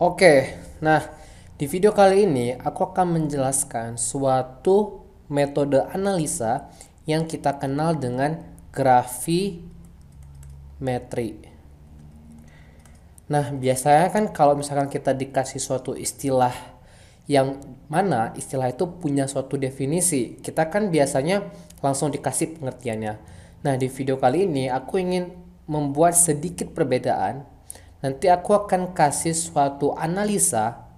Oke, nah di video kali ini aku akan menjelaskan suatu metode analisa yang kita kenal dengan gravimetri. Nah, biasanya kan kalau misalkan kita dikasih suatu istilah yang mana istilah itu punya suatu definisi, kita kan biasanya langsung dikasih pengertiannya. Nah, di video kali ini aku ingin membuat sedikit perbedaan. Nanti aku akan kasih suatu analisa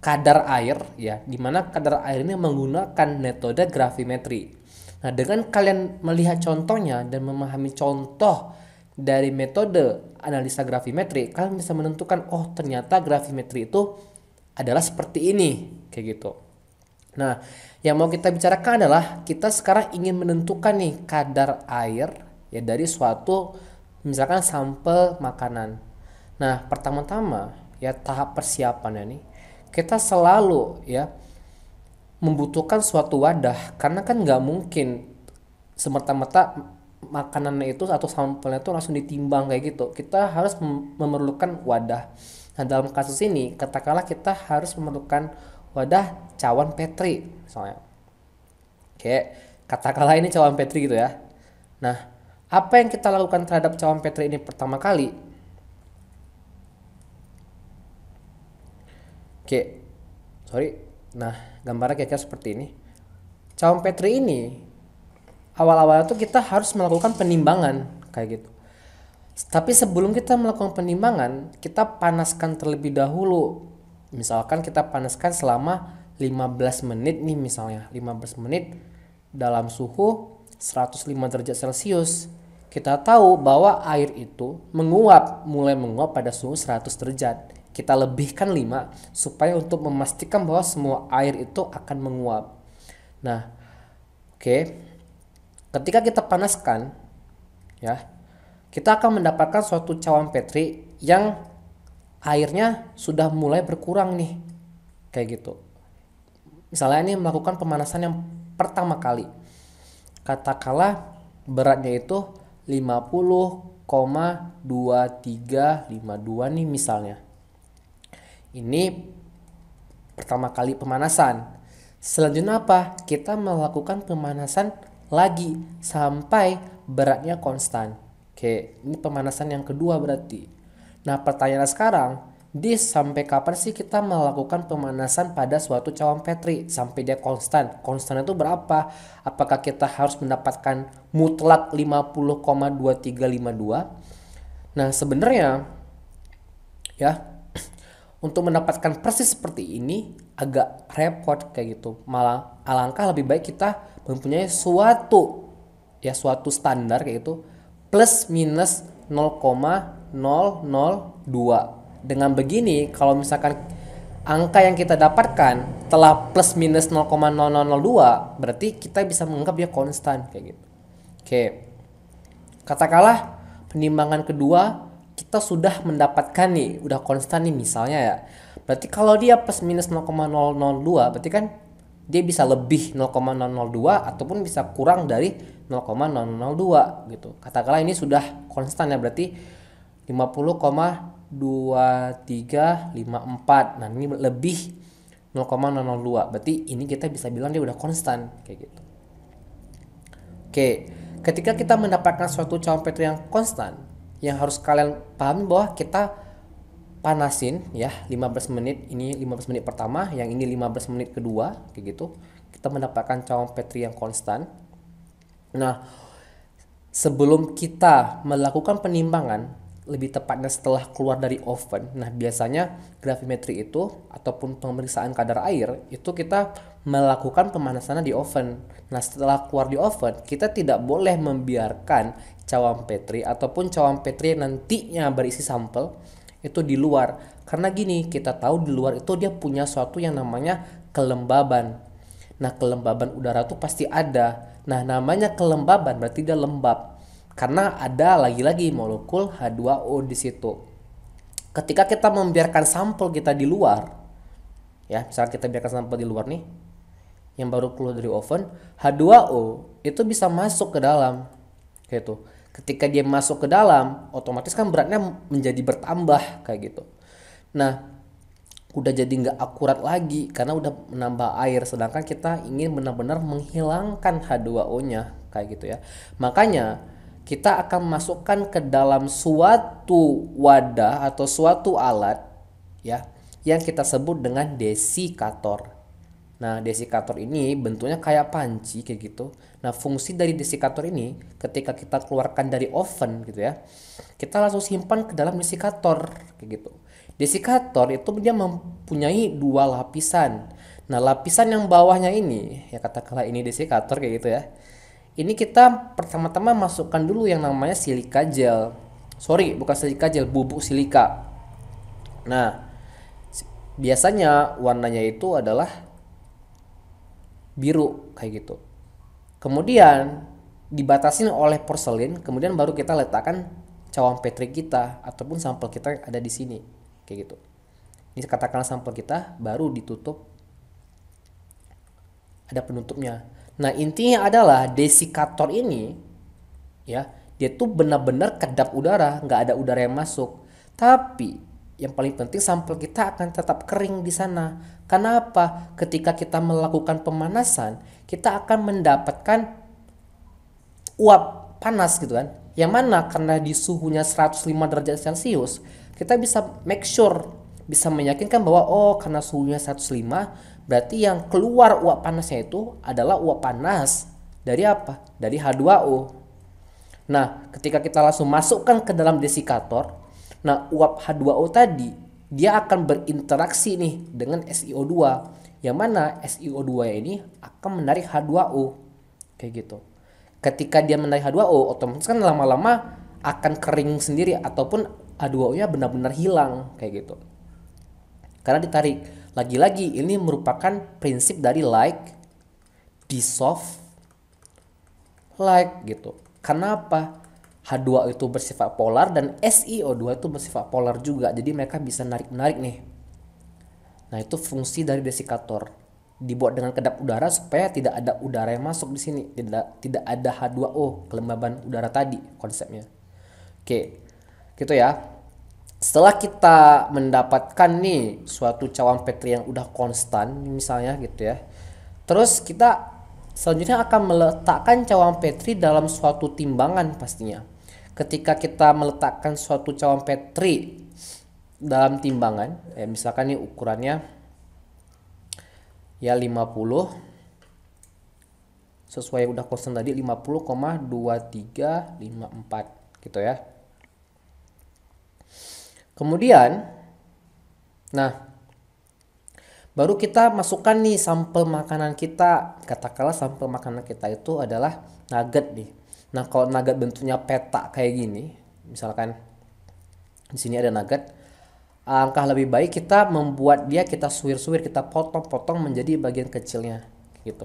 kadar air ya, di mana kadar air ini menggunakan metode gravimetri. Nah, dengan kalian melihat contohnya dan memahami contoh dari metode analisa gravimetri, kalian bisa menentukan oh ternyata gravimetri itu adalah seperti ini kayak gitu. Nah, yang mau kita bicarakan adalah kita sekarang ingin menentukan nih kadar air ya dari suatu misalkan sampel makanan. Nah, pertama-tama ya tahap persiapannya nih kita selalu ya membutuhkan suatu wadah karena kan nggak mungkin semerta-merta makanannya itu atau sampelnya itu langsung ditimbang kayak gitu. Kita harus memerlukan wadah. Nah, dalam kasus ini katakanlah kita harus memerlukan wadah cawan Petri misalnya. Oke, katakanlah ini cawan Petri gitu ya. Nah, apa yang kita lakukan terhadap cawan Petri ini pertama kali? Oke, sorry. Nah, gambarnya kira-kira seperti ini. Cawan Petri ini awal-awalnya tuh kita harus melakukan penimbangan kayak gitu. Tapi sebelum kita melakukan penimbangan, kita panaskan terlebih dahulu. Misalkan kita panaskan selama 15 menit nih misalnya. 15 menit dalam suhu 105 derajat Celcius. Kita tahu bahwa air itu mulai menguap pada suhu 100 derajat. Kita lebihkan 5 supaya untuk memastikan bahwa semua air itu akan menguap. Nah, oke. Ketika kita panaskan ya, kita akan mendapatkan suatu cawan Petri yang airnya sudah mulai berkurang nih. Kayak gitu. Misalnya ini melakukan pemanasan yang pertama kali. Katakanlah beratnya itu 50,2352 nih misalnya. Ini pertama kali pemanasan. Selanjutnya apa? Kita melakukan pemanasan lagi sampai beratnya konstan. Oke, ini pemanasan yang kedua berarti. Nah, pertanyaan sekarang, sampai kapan sih kita melakukan pemanasan pada suatu cawan Petri sampai dia konstan? Konstan itu berapa? Apakah kita harus mendapatkan mutlak 50,2352? Nah, sebenarnya ya untuk mendapatkan persis seperti ini agak repot kayak gitu. Malah alangkah lebih baik kita mempunyai suatu standar kayak gitu plus minus 0,002. Dengan begini kalau misalkan angka yang kita dapatkan telah plus minus 0,0002 berarti kita bisa menganggap dia konstan kayak gitu. Oke. Katakanlah penimbangan kedua kita sudah mendapatkan nih udah konstan nih misalnya ya. Berarti kalau dia plus minus 0,002 berarti kan dia bisa lebih 0,002 ataupun bisa kurang dari 0,002 gitu. Katakanlah ini sudah konstan ya berarti 50,2354. Nah, ini lebih 0,002. Berarti ini kita bisa bilang dia udah konstan kayak gitu. Oke, ketika kita mendapatkan suatu cawan Petri yang konstan, yang harus kalian pahami bahwa kita panasin ya 15 menit, ini 15 menit pertama, yang ini 15 menit kedua kayak gitu. Kita mendapatkan cawan Petri yang konstan. Nah, sebelum kita melakukan penimbangan, lebih tepatnya setelah keluar dari oven. Nah, biasanya gravimetri itu ataupun pemeriksaan kadar air itu kita melakukan pemanasannya di oven. Nah, setelah keluar di oven, kita tidak boleh membiarkan cawan Petri ataupun cawan Petri yang nantinya berisi sampel itu di luar. Karena gini, kita tahu di luar itu dia punya suatu yang namanya kelembaban. Nah, kelembaban udara tuh pasti ada. Nah, namanya kelembaban berarti dia lembab. Karena ada lagi-lagi molekul H2O di situ. Ketika kita membiarkan sampel kita di luar, ya, misalnya kita biarkan sampel di luar nih, yang baru keluar dari oven, H2O itu bisa masuk ke dalam. Kayak gitu. Ketika dia masuk ke dalam, otomatis kan beratnya menjadi bertambah kayak gitu. Nah, udah jadi nggak akurat lagi karena udah menambah air, sedangkan kita ingin benar-benar menghilangkan H2O-nya kayak gitu ya. Makanya kita akan masukkan ke dalam suatu wadah atau suatu alat ya yang kita sebut dengan desikator. Nah, desikator ini bentuknya kayak panci kayak gitu. Nah, fungsi dari desikator ini ketika kita keluarkan dari oven gitu ya, kita langsung simpan ke dalam desikator kayak gitu. Desikator itu dia mempunyai dua lapisan. Nah, lapisan yang bawahnya ini, ya katakanlah ini desikator kayak gitu ya. Ini kita pertama-tama masukkan dulu yang namanya silika gel. Sorry, bukan silika gel, bubuk silika. Nah, biasanya warnanya itu adalah biru kayak gitu. Kemudian dibatasin oleh porselin, kemudian baru kita letakkan cawang petri kita ataupun sampel kita ada di sini kayak gitu. Ini katakanlah sampel kita baru ditutup, ada penutupnya. Nah, intinya adalah desikator ini ya, dia tuh benar-benar kedap udara, nggak ada udara yang masuk. Tapi yang paling penting sampel kita akan tetap kering di sana. Kenapa? Ketika kita melakukan pemanasan, kita akan mendapatkan uap panas gitu kan. Yang mana karena di suhunya 105 derajat Celcius, kita bisa make sure, bisa meyakinkan bahwa oh karena suhunya 105, berarti yang keluar uap panasnya itu adalah uap panas dari apa? Dari H2O. Nah, ketika kita langsung masukkan ke dalam desikator, nah uap H2O tadi dia akan berinteraksi nih dengan SiO2, yang mana SiO2 ini akan menarik H2O kayak gitu. Ketika dia menarik H2O, otomatis kan lama-lama akan kering sendiri ataupun H2O-nya benar-benar hilang kayak gitu. Karena ditarik. Lagi-lagi ini merupakan prinsip dari like, dissolve, like gitu. Kenapa? H2O itu bersifat polar dan SiO2 itu bersifat polar juga. Jadi mereka bisa narik-narik nih. Nah, itu fungsi dari desikator. Dibuat dengan kedap udara supaya tidak ada udara yang masuk di sini. Tidak ada H2O, kelembaban udara tadi konsepnya. Oke. Gitu ya. Setelah kita mendapatkan nih suatu cawang petri yang udah konstan misalnya gitu ya. Terus kita selanjutnya akan meletakkan cawang petri dalam suatu timbangan pastinya. Ketika kita meletakkan suatu cawang petri dalam timbangan, ya misalkan nih ukurannya ya 50, sesuai udah konstan tadi 50,2354 gitu ya. Kemudian nah baru kita masukkan nih sampel makanan kita. Katakanlah sampel makanan kita itu adalah nugget nih. Nah, kalau nugget bentuknya peta kayak gini, misalkan di sini ada nugget, alangkah lebih baik kita membuat dia, kita suwir-suwir, kita potong-potong menjadi bagian kecilnya gitu.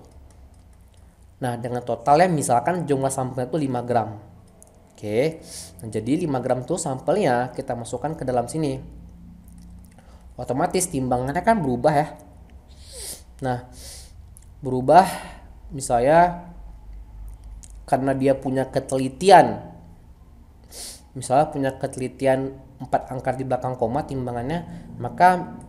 Nah, dengan totalnya misalkan jumlah sampelnya itu 5 gram. Oke. Nah, jadi 5 gram tuh sampelnya kita masukkan ke dalam sini. Otomatis timbangannya kan berubah ya. Nah, berubah misalnya karena dia punya ketelitian, misalnya punya ketelitian 4 angka di belakang koma timbangannya, maka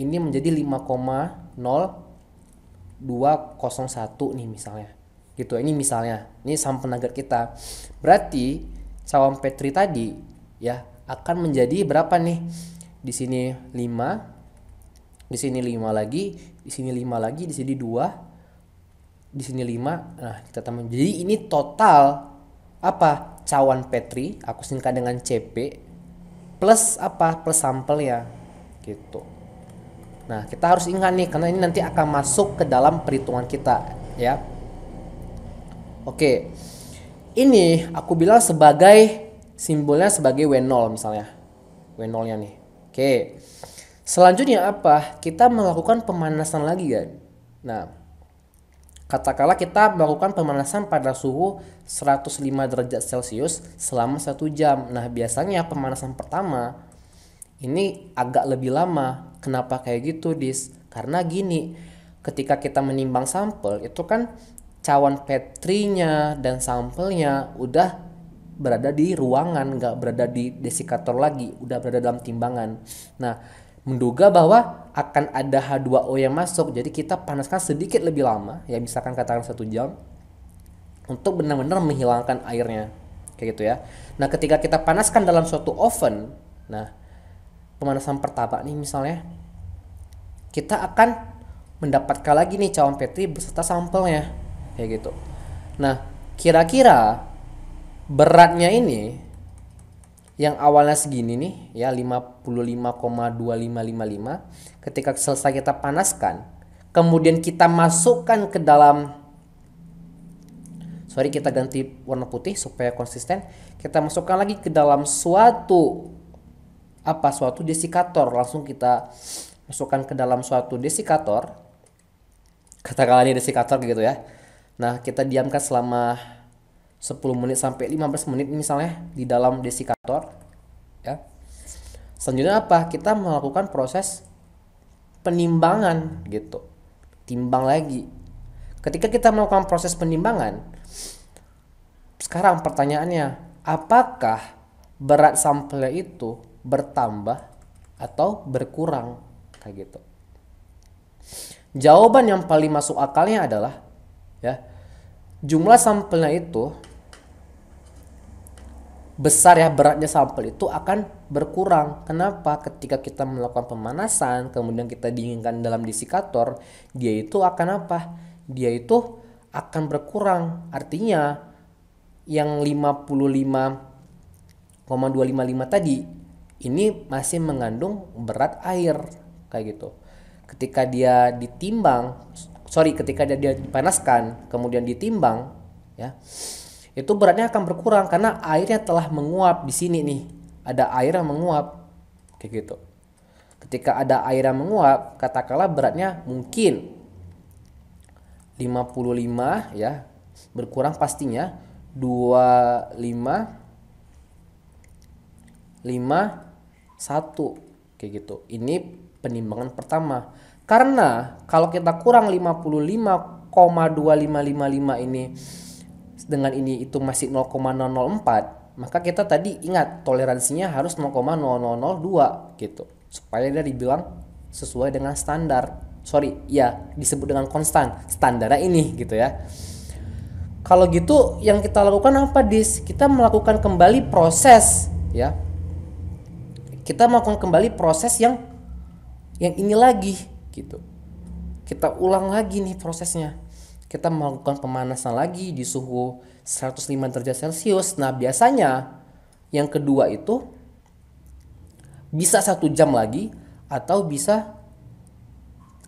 ini menjadi 5,0201 nih misalnya gitu. Ini misalnya, ini sampel nugget kita, berarti cawang petri tadi ya akan menjadi berapa nih? Di sini 5, di sini 5 lagi, di sini 5 lagi, di sini 2, di sini 5. Nah, kita tambah. Jadi ini total apa? Cawan petri, aku singkat dengan CP, plus apa? Plus sampelnya gitu. Nah, kita harus ingat nih karena ini nanti akan masuk ke dalam perhitungan kita ya. Oke. Ini aku bilang sebagai simbolnya sebagai W0 misalnya. W0-nya nih. Oke. Selanjutnya apa? Kita melakukan pemanasan lagi kan. Nah, katakanlah kita melakukan pemanasan pada suhu 105 derajat Celcius selama 1 jam. Nah, biasanya pemanasan pertama ini agak lebih lama. Kenapa kayak gitu, Dis? Karena gini, ketika kita menimbang sampel, itu kan cawan petrinya dan sampelnya udah berada di ruangan, nggak berada di desikator lagi, udah berada dalam timbangan. Nah, menduga bahwa akan ada H2O yang masuk. Jadi kita panaskan sedikit lebih lama, ya misalkan katakan 1 jam, untuk benar-benar menghilangkan airnya, kayak gitu ya. Nah, ketika kita panaskan dalam suatu oven, nah pemanasan pertama nih misalnya, kita akan mendapatkan lagi nih cawan Petri beserta sampelnya, kayak gitu. Nah, kira-kira beratnya ini yang awalnya segini nih ya, 55,2555, ketika selesai kita panaskan, kemudian kita masukkan ke dalam, sorry kita ganti warna putih supaya konsisten, kita masukkan lagi ke dalam suatu desikator, langsung kita masukkan ke dalam suatu desikator, katakanlah ini desikator gitu ya. Nah, kita diamkan selama 10 menit sampai 15 menit misalnya di dalam desikator ya. Selanjutnya apa? Kita melakukan proses penimbangan gitu. Timbang lagi. Ketika kita melakukan proses penimbangan, sekarang pertanyaannya, apakah berat sampelnya itu bertambah atau berkurang kayak gitu? Jawaban yang paling masuk akalnya adalah ya, jumlah sampelnya itu besar ya, beratnya sampel itu akan berkurang. Kenapa? Ketika kita melakukan pemanasan, kemudian kita dinginkan dalam desikator, dia itu akan apa? Dia itu akan berkurang. Artinya yang 55,255 tadi ini masih mengandung berat air kayak gitu. Ketika dia dipanaskan kemudian ditimbang ya, itu beratnya akan berkurang karena airnya telah menguap di sini nih. Ada air yang menguap kayak gitu. Ketika ada air yang menguap, katakanlah beratnya mungkin 55 ya, berkurang pastinya 25,51 kayak gitu. Ini penimbangan pertama. Karena kalau kita kurang 55,2555 ini dengan ini itu masih 0,004, maka kita tadi ingat toleransinya harus 0,0002 gitu, supaya dia dibilang sesuai dengan standar. Sorry, ya disebut dengan konstan standarnya ini gitu ya. Kalau gitu yang kita lakukan apa, Dis? Kita melakukan kembali proses ya. Kita melakukan kembali proses yang ini lagi gitu. Kita ulang lagi nih prosesnya. Kita melakukan pemanasan lagi di suhu 105 derajat Celcius. Nah, biasanya yang kedua itu bisa 1 jam lagi atau bisa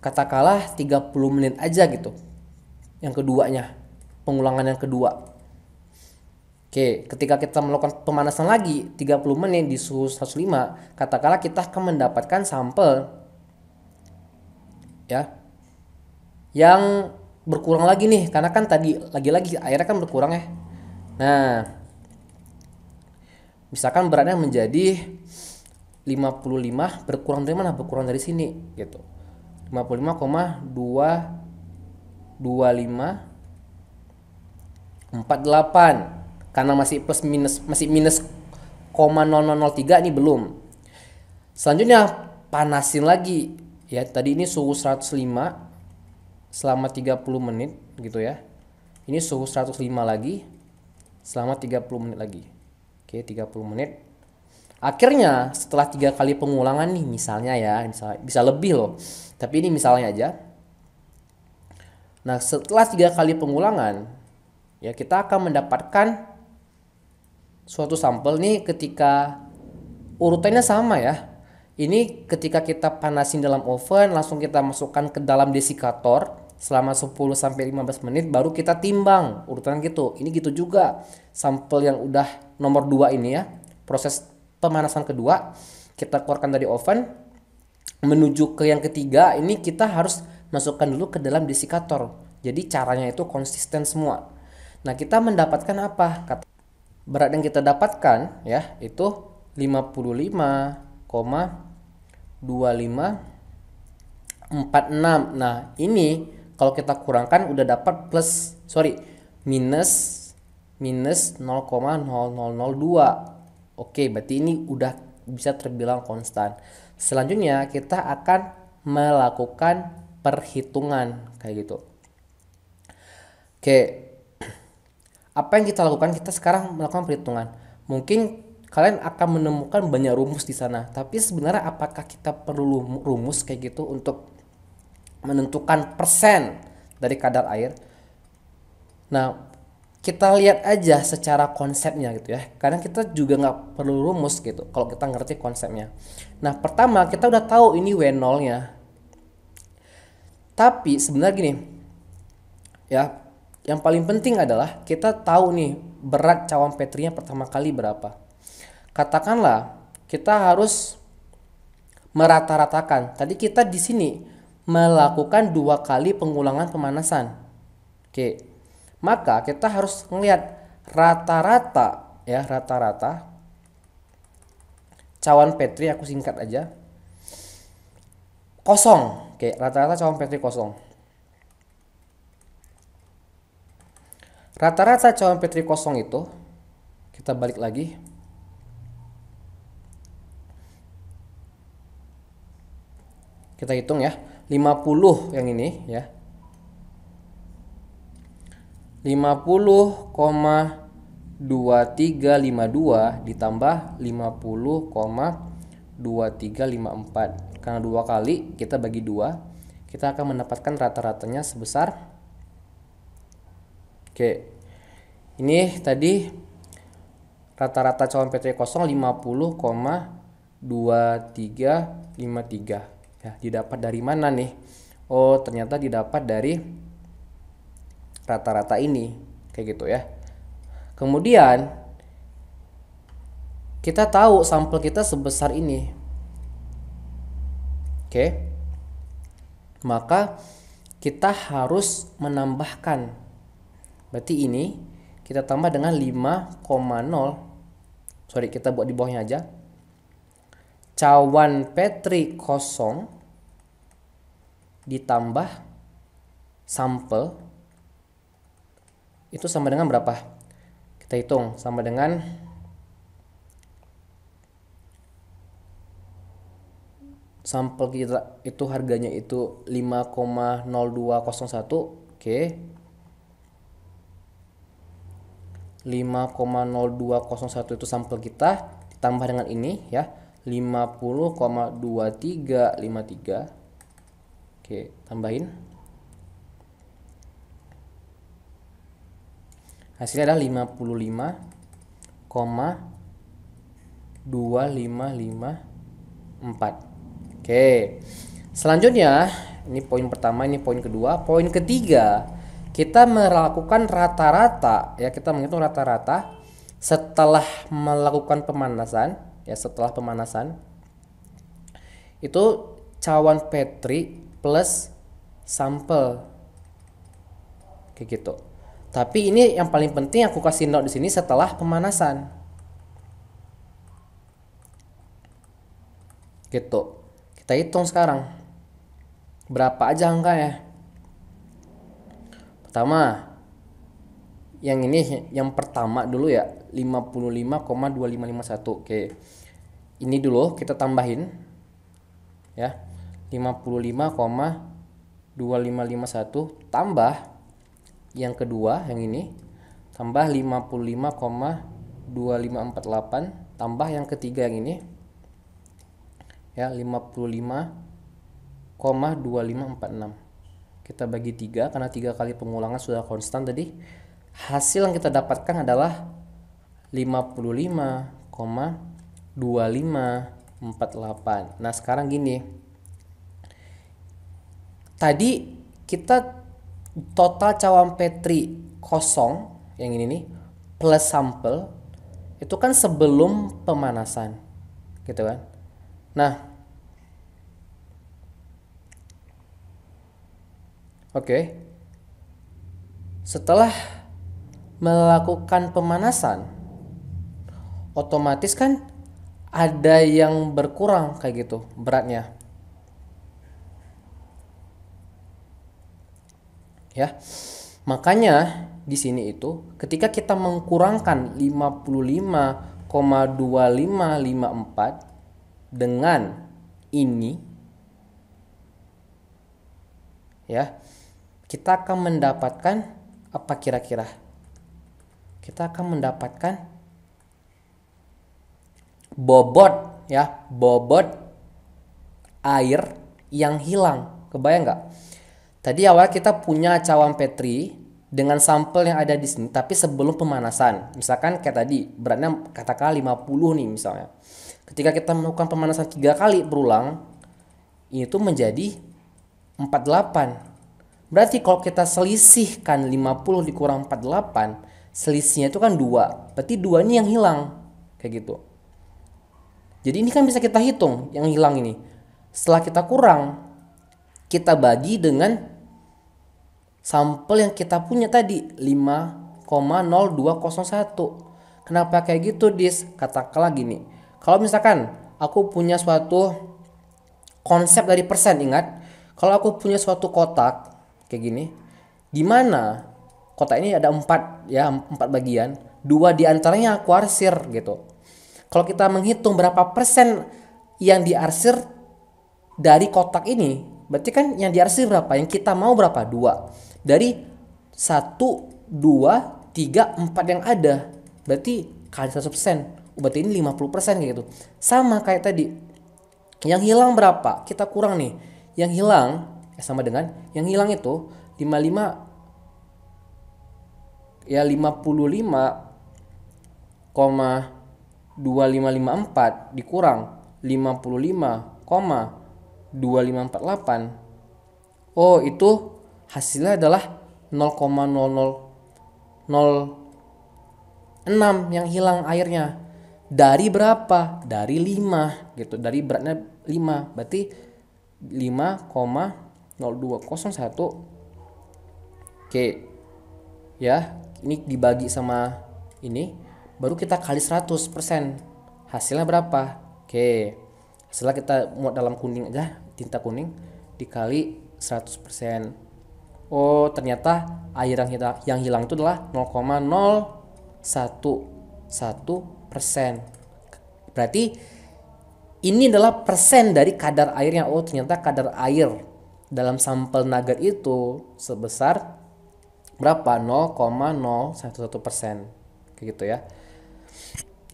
katakanlah 30 menit aja gitu. Yang keduanya, pengulangan yang kedua. Oke, ketika kita melakukan pemanasan lagi 30 menit di suhu 105, katakanlah kita akan mendapatkan sampel ya yang berkurang lagi nih, karena kan tadi lagi-lagi airnya kan berkurang ya. Nah, misalkan beratnya menjadi 55, berkurang dari mana? Berkurang dari sini gitu. 55,22548, karena masih plus minus, masih minus 0,0003 nih belum. Selanjutnya panasin lagi ya, tadi ini suhu 105 selama 30 menit gitu ya. Ini suhu 105 lagi selama 30 menit lagi. Oke, 30 menit. Akhirnya setelah 3 kali pengulangan nih misalnya ya, bisa lebih loh. Tapi ini misalnya aja. Nah, setelah 3 kali pengulangan ya, kita akan mendapatkan suatu sampel nih ketika urutannya sama ya. Ini ketika kita panasin dalam oven, langsung kita masukkan ke dalam desikator selama 10 sampai 15 menit baru kita timbang urutan gitu. Ini gitu juga. Sampel yang udah nomor 2 ini ya, proses pemanasan kedua, kita keluarkan dari oven menuju ke yang ketiga, ini kita harus masukkan dulu ke dalam desikator. Jadi caranya itu konsisten semua. Nah, kita mendapatkan apa? Berat yang kita dapatkan ya itu 55,2546. Nah, ini kalau kita kurangkan udah dapat minus 0,0002. Oke, berarti ini udah bisa terbilang konstan. Selanjutnya kita akan melakukan perhitungan kayak gitu. Oke, apa yang kita lakukan? Kita sekarang melakukan perhitungan. Mungkin kalian akan menemukan banyak rumus di sana, tapi sebenarnya apakah kita perlu rumus kayak gitu untuk menentukan persen dari kadar air? Nah, kita lihat aja secara konsepnya gitu ya. Kadang kita juga nggak perlu rumus gitu kalau kita ngerti konsepnya. Nah, pertama kita udah tahu ini W0-nya. Tapi sebenarnya gini, ya, yang paling penting adalah kita tahu nih berat cawan Petrinya pertama kali berapa. Katakanlah kita harus merata-ratakan. Tadi kita di sini melakukan 2 kali pengulangan pemanasan. Oke. Maka kita harus melihat rata-rata ya, rata-rata cawan Petri, aku singkat aja, kosong. Oke, rata-rata cawan Petri kosong. Rata-rata cawan Petri kosong itu kita balik lagi. Kita hitung ya, 50 yang ini ya. 50,2352 ditambah 50,2354. Karena 2 kali kita bagi 2, kita akan mendapatkan rata-ratanya sebesar, oke, ini tadi rata-rata cawan Petri kosong 50,2353 ya. Didapat dari mana nih? Oh, ternyata didapat dari rata-rata ini kayak gitu ya. Kemudian kita tahu sampel kita sebesar ini. Oke. Maka kita harus menambahkan. Berarti ini kita tambah dengan 5,0. Sorry, kita buat di bawahnya aja. Cawan Petri kosong ditambah sampel itu sama dengan berapa? Kita hitung, sama dengan sampel kita itu harganya itu 5,0201. Oke. 5,0201 itu sampel kita ditambah dengan ini ya, 50,2353. Oke, tambahin. Hasilnya adalah 55,2554. Oke. Selanjutnya, ini poin pertama, ini poin kedua. Poin ketiga, kita melakukan rata-rata ya, kita menghitung rata-rata setelah melakukan pemanasan ya, setelah pemanasan. Itu cawan Petri plus sampel. Kayak gitu. Tapi ini yang paling penting aku kasih note di sini setelah pemanasan. Gitu. Kita hitung sekarang. Berapa aja angkanya? Pertama, yang ini yang pertama dulu ya, 55,2551. Oke. Ini dulu kita tambahin. Ya. 55,2551 tambah yang kedua yang ini tambah 55,2548 tambah yang ketiga yang ini ya, 55,2546. Kita bagi 3 karena 3 kali pengulangan sudah konstan tadi. Hasil yang kita dapatkan adalah 55,2548. Nah, sekarang gini. Tadi kita total cawan Petri kosong yang ini nih plus sampel itu kan sebelum pemanasan gitu kan. Nah, oke. Setelah melakukan pemanasan otomatis kan ada yang berkurang kayak gitu beratnya ya. Makanya di sini itu ketika kita mengkurangkan 55,2554 dengan ini, ya, kita akan mendapatkan apa kira-kira? Kita akan mendapatkan bobot, ya, bobot air yang hilang. Kebayang nggak? Tadi awal kita punya cawan Petri dengan sampel yang ada di sini, tapi sebelum pemanasan. Misalkan kayak tadi, beratnya katakanlah 50 nih misalnya. Ketika kita melakukan pemanasan 3 kali berulang, itu menjadi 48. Berarti kalau kita selisihkan 50 dikurang 48, selisihnya itu kan 2. Berarti 2 ini yang hilang. Kayak gitu. Jadi ini kan bisa kita hitung yang hilang ini. Setelah kita kurang, kita bagi dengan sampel yang kita punya tadi 5,0201. Kenapa kayak gitu, Dis? Katakanlah gini. Kalau misalkan aku punya suatu konsep dari persen, ingat, kalau aku punya suatu kotak kayak gini, di mana kotak ini ada 4, ya, 4 bagian, 2 diantaranya aku arsir gitu. Kalau kita menghitung berapa persen yang diarsir dari kotak ini, berarti kan yang diarsir berapa? Yang kita mau berapa? 2. Dari 1, 2, 3, 4 yang ada. Berarti kali 100%. Berarti ini 50% kayak gitu. Sama kayak tadi. Yang hilang berapa? Kita kurang nih. Yang hilang sama dengan yang hilang itu 55,2554 dikurang 55,2548. Oh, itu hasilnya adalah 0,0006 yang hilang airnya. Dari berapa? Dari 5 gitu. Dari beratnya 5. Berarti 5,0201. Oke. Ya, ini dibagi sama ini, baru kita kali 100%. Hasilnya berapa? Oke. Setelah kita muat dalam kuning aja, tinta kuning, dikali 100%. Oh, ternyata air yang hilang itu adalah 0,011%. Berarti ini adalah persen dari kadar airnya. Oh, ternyata kadar air dalam sampel nugget itu sebesar berapa? 0,011%. Kayak gitu ya.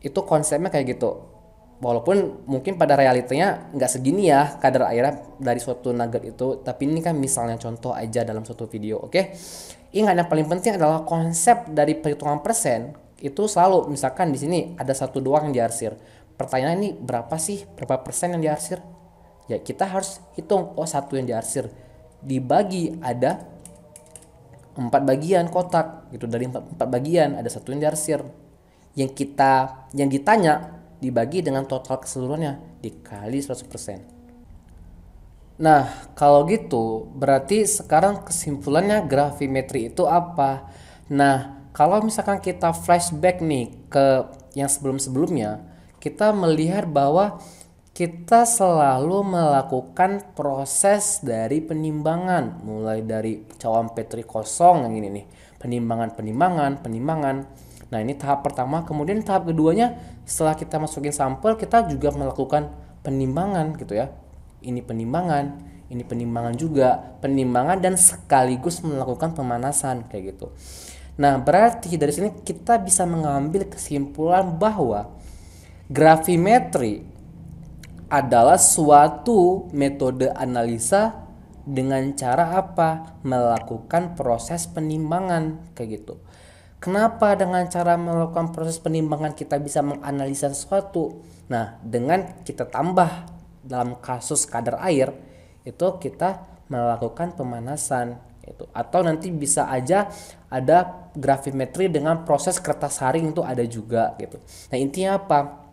Itu konsepnya kayak gitu. Walaupun mungkin pada realitanya nggak segini ya kadar airnya dari suatu nugget itu, tapi ini kan misalnya contoh aja dalam suatu video. Oke. Ingat, yang paling penting adalah konsep dari perhitungan persen itu selalu, misalkan di sini ada 1 doang yang diarsir. Pertanyaan ini berapa sih? Berapa persen yang diarsir? Ya, kita harus hitung. Oh, 1 yang diarsir dibagi ada 4 bagian kotak gitu. Dari 4 bagian ada 1 yang diarsir. Yang ditanya dibagi dengan total keseluruhannya dikali 100%. Nah, kalau gitu berarti sekarang kesimpulannya gravimetri itu apa? Nah, kalau misalkan kita flashback nih ke yang sebelum-sebelumnya, kita melihat bahwa kita selalu melakukan proses dari penimbangan, mulai dari cawan Petri kosong yang ini nih, penimbangan. Nah, ini tahap pertama. Kemudian tahap keduanya, setelah kita masukin sampel, kita juga melakukan penimbangan gitu ya. Ini penimbangan juga, penimbangan dan sekaligus melakukan pemanasan kayak gitu. Nah, berarti dari sini kita bisa mengambil kesimpulan bahwa gravimetri adalah suatu metode analisa dengan cara apa? Melakukan proses penimbangan kayak gitu. Kenapa dengan cara melakukan proses penimbangan kita bisa menganalisa sesuatu? Nah, dengan kita tambah dalam kasus kadar air itu kita melakukan pemanasan itu, atau nanti bisa aja ada gravimetri dengan proses kertas saring itu ada juga gitu. Nah, intinya apa?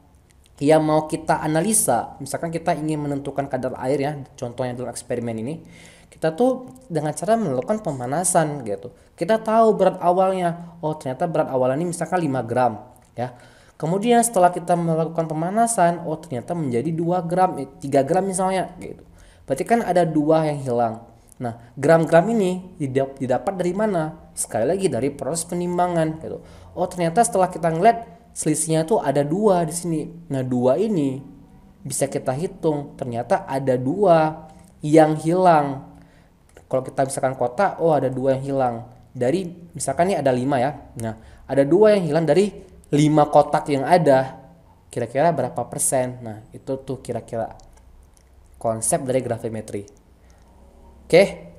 Yang mau kita analisa, misalkan kita ingin menentukan kadar air ya, contohnya dalam eksperimen ini, kita tuh dengan cara melakukan pemanasan gitu. Kita tahu berat awalnya. Oh, ternyata berat awalnya ini misalkan 5 gram ya. Kemudian setelah kita melakukan pemanasan, oh ternyata menjadi 2 gram, 3 gram misalnya gitu. Berarti kan ada 2 yang hilang. Nah, gram-gram ini didapat dari mana? Sekali lagi dari proses penimbangan gitu. Oh, ternyata setelah kita ngeliat selisihnya tuh ada 2 di sini. Nah, 2 ini bisa kita hitung ternyata ada dua yang hilang. Kalau kita misalkan kotak, oh ada dua yang hilang dari, misalkan nih ada 5 ya, nah ada dua yang hilang dari 5 kotak yang ada, kira-kira berapa persen. Nah itu tuh kira-kira konsep dari gravimetri. Oke.